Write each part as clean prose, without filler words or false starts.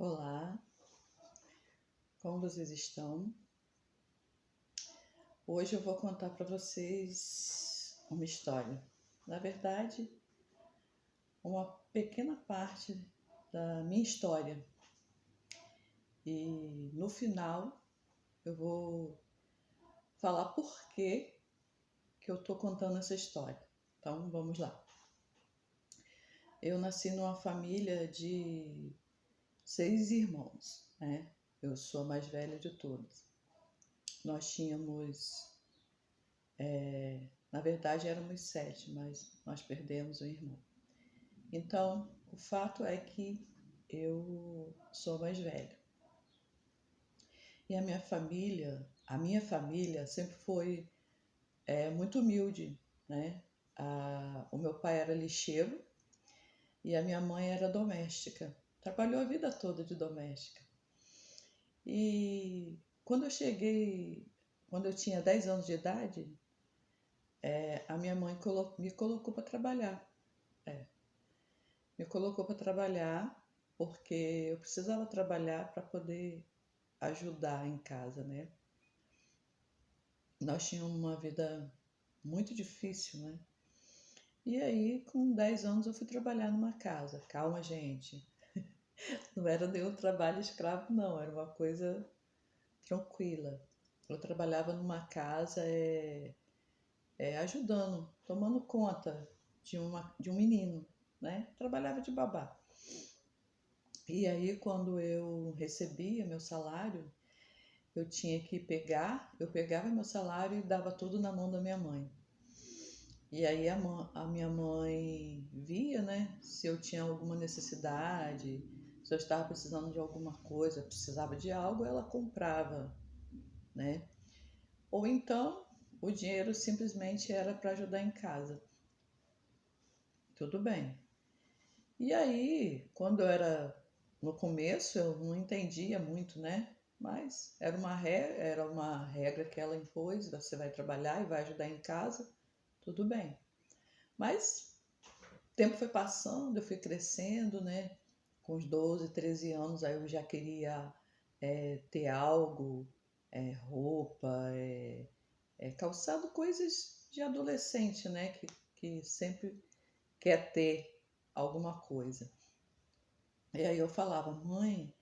Olá, como vocês estão? Hoje eu vou contar para vocês uma história. Na verdade, uma pequena parte da minha história. E no final eu vou falar por que eu estou contando essa história. Então vamos lá. Eu nasci numa família de 6 irmãos, né? Eu sou a mais velha de todos. Nós tínhamos Na verdade, éramos 7, mas nós perdemos um irmão. Então, o fato é que eu sou mais velha. E a minha família sempre foi muito humilde, né? O meu pai era lixeiro e a minha mãe era doméstica. Trabalhou a vida toda de doméstica. E quando eu tinha 10 anos de idade, a minha mãe me colocou para trabalhar. Me colocou para trabalhar porque eu precisava trabalhar para poder ajudar em casa, né? Nós tínhamos uma vida muito difícil, né? E aí, com 10 anos, eu fui trabalhar numa casa. Calma, gente. Não era nenhum trabalho escravo, não. Era uma coisa tranquila. Eu trabalhava numa casa ajudando, tomando conta de um menino, né? Trabalhava de babá. E aí, quando eu recebia meu salário, eu pegava meu salário e dava tudo na mão da minha mãe. E aí a minha mãe via, né, se eu tinha alguma necessidade, se eu estava precisando de alguma coisa, precisava de algo, ela comprava, né? Ou então o dinheiro simplesmente era para ajudar em casa. Tudo bem. E aí, quando eu era no começo, eu não entendia muito, né? Mas era uma regra que ela impôs, você vai trabalhar e vai ajudar em casa, tudo bem. Mas o tempo foi passando, eu fui crescendo, né? Com os 12, 13 anos, aí eu já queria ter algo, roupa, calçado, coisas de adolescente, né? Que sempre quer ter alguma coisa. E aí eu falava, mãe,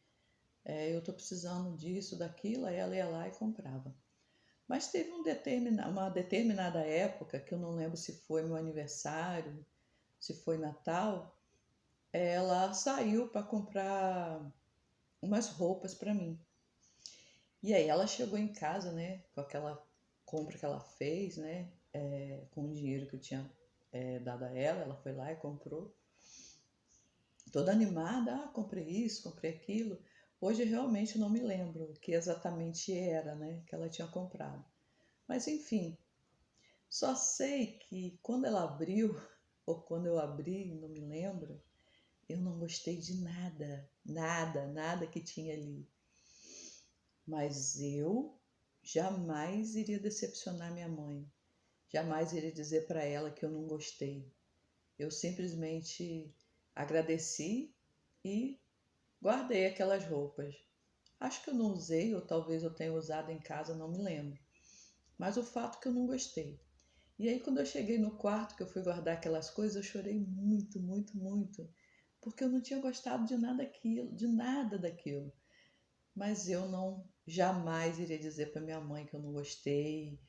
eu tô precisando disso, daquilo, aí ela ia lá e comprava. Mas teve uma determinada época, que eu não lembro se foi meu aniversário, se foi Natal, ela saiu para comprar umas roupas para mim. E aí ela chegou em casa, né, com aquela compra que ela fez, né, com o dinheiro que eu tinha dado a ela, ela foi lá e comprou. Toda animada, comprei isso, comprei aquilo. Hoje realmente não me lembro o que exatamente era, né, que ela tinha comprado. Mas enfim, só sei que quando ela abriu, ou quando eu abri, não me lembro, eu não gostei de nada, nada, nada que tinha ali. Mas eu jamais iria decepcionar minha mãe. Jamais iria dizer para ela que eu não gostei. Eu simplesmente agradeci e guardei aquelas roupas. Acho que eu não usei, ou talvez eu tenha usado em casa, não me lembro. Mas o fato é que eu não gostei. E aí, quando eu cheguei no quarto, que eu fui guardar aquelas coisas, eu chorei muito, muito, muito. Porque eu não tinha gostado de nada daquilo. Mas eu não jamais iria dizer para minha mãe que eu não gostei.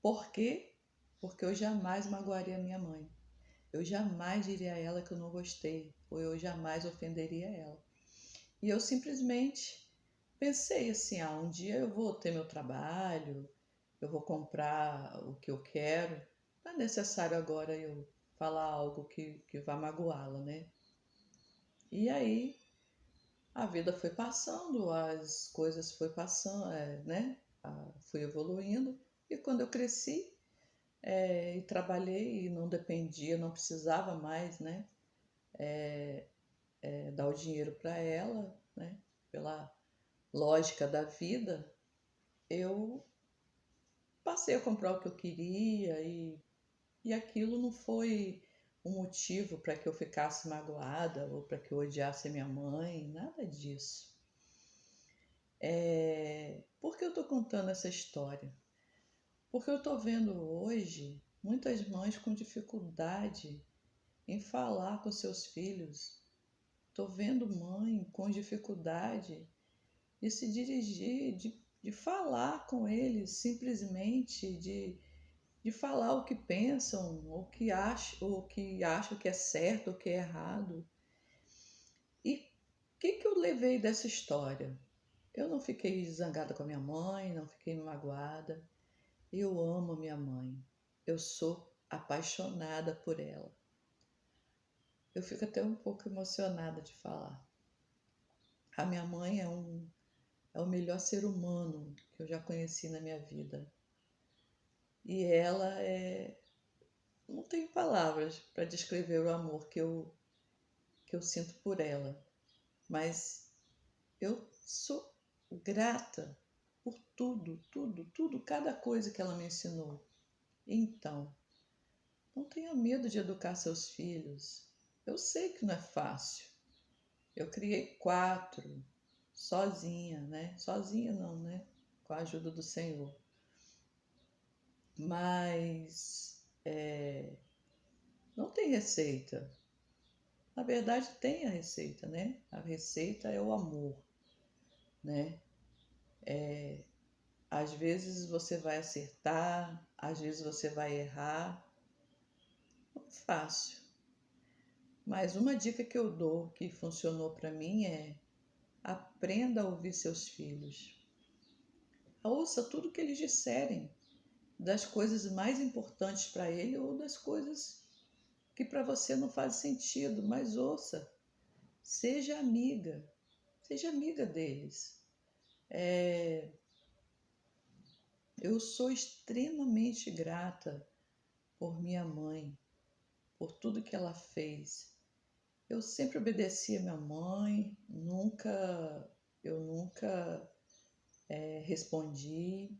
Por quê? Porque eu jamais magoaria a minha mãe. Eu jamais diria a ela que eu não gostei, ou eu jamais ofenderia ela. E eu simplesmente pensei assim, um dia eu vou ter meu trabalho, eu vou comprar o que eu quero. Não é necessário agora eu falar algo que vá magoá-la, né? E aí a vida foi passando, as coisas foi passando, né? Fui evoluindo. E quando eu cresci e trabalhei e não dependia, não precisava mais, né? Dar o dinheiro para ela, né? Pela lógica da vida, eu passei a comprar o que eu queria e aquilo não foi um motivo para que eu ficasse magoada ou para que eu odiasse a minha mãe, nada disso. Por que eu estou contando essa história? Porque eu estou vendo hoje muitas mães com dificuldade em falar com seus filhos. Estou vendo mãe com dificuldade de se dirigir, de falar com eles, simplesmente de falar o que pensam, ou que acham que é certo, ou que é errado. E o que eu levei dessa história? Eu não fiquei zangada com a minha mãe, não fiquei magoada. Eu amo a minha mãe. Eu sou apaixonada por ela. Eu fico até um pouco emocionada de falar. A minha mãe é o melhor ser humano que eu já conheci na minha vida. E ela é. Não tenho palavras para descrever o amor que eu sinto por ela. Mas eu sou grata por tudo, tudo, tudo, cada coisa que ela me ensinou. Então, não tenha medo de educar seus filhos. Eu sei que não é fácil. Eu criei 4, sozinha, né? Sozinha não, né? Com a ajuda do Senhor. Mas não tem receita. Na verdade, tem a receita, né? A receita é o amor, né? Às vezes você vai acertar, às vezes você vai errar. Não é fácil. Mas uma dica que eu dou que funcionou para mim é: aprenda a ouvir seus filhos. Ouça tudo que eles disserem, das coisas mais importantes para ele ou das coisas que para você não faz sentido, mas ouça. Seja amiga deles. Eu sou extremamente grata por minha mãe, por tudo que ela fez. Eu sempre obedeci a minha mãe, eu nunca respondi.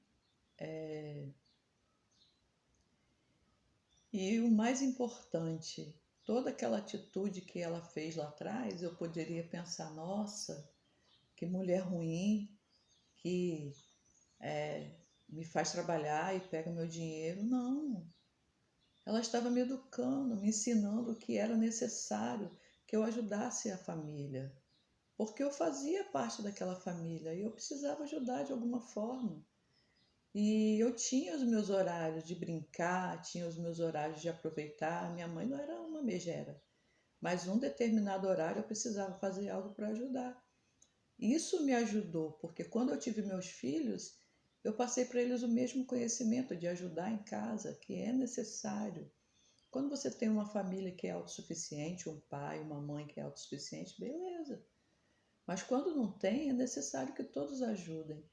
E o mais importante, toda aquela atitude que ela fez lá atrás, eu poderia pensar, nossa, que mulher ruim, que me faz trabalhar e pega meu dinheiro. Não, ela estava me educando, me ensinando o que era necessário que eu ajudasse a família. Porque eu fazia parte daquela família e eu precisava ajudar de alguma forma. E eu tinha os meus horários de brincar, tinha os meus horários de aproveitar. Minha mãe não era uma megera, mas um determinado horário eu precisava fazer algo para ajudar. Isso me ajudou, porque quando eu tive meus filhos, eu passei para eles o mesmo conhecimento de ajudar em casa, que é necessário. Quando você tem uma família que é autossuficiente, um pai, uma mãe que é autossuficiente, beleza. Mas quando não tem, é necessário que todos ajudem.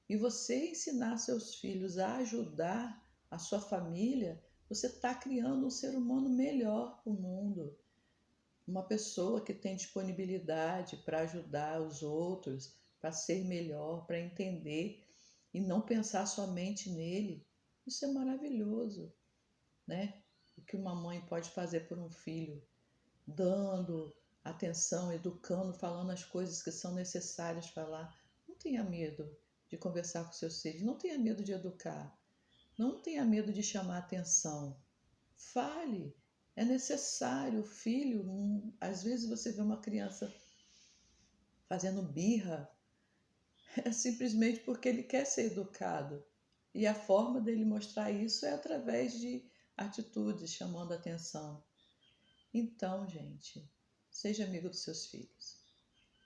E você ensinar seus filhos a ajudar a sua família, você está criando um ser humano melhor para o mundo. Uma pessoa que tem disponibilidade para ajudar os outros, para ser melhor, para entender e não pensar somente nele. Isso é maravilhoso, né? O que uma mãe pode fazer por um filho, dando atenção, educando, falando as coisas que são necessárias falar. Não tenha medo de conversar com seus filhos, não tenha medo de educar, não tenha medo de chamar atenção. Fale, é necessário. O filho, às vezes você vê uma criança fazendo birra, é simplesmente porque ele quer ser educado. E a forma dele mostrar isso é através de atitudes, chamando atenção. Então, gente, seja amigo dos seus filhos.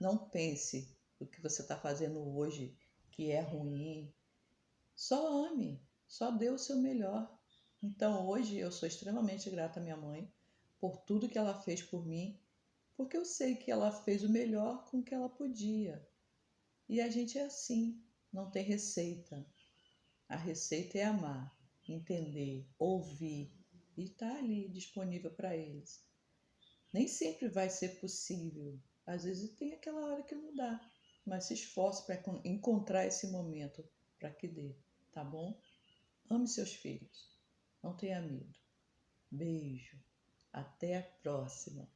Não pense o que você está fazendo hoje que é ruim. Só ame, só dê o seu melhor. Então, hoje eu sou extremamente grata à minha mãe por tudo que ela fez por mim, porque eu sei que ela fez o melhor com o que ela podia. E a gente é assim, não tem receita. A receita é amar, entender, ouvir e estar ali disponível para eles. Nem sempre vai ser possível. Às vezes tem aquela hora que não dá, mas se esforce para encontrar esse momento para que dê, tá bom? Ame seus filhos, não tenha medo. Beijo. Até a próxima!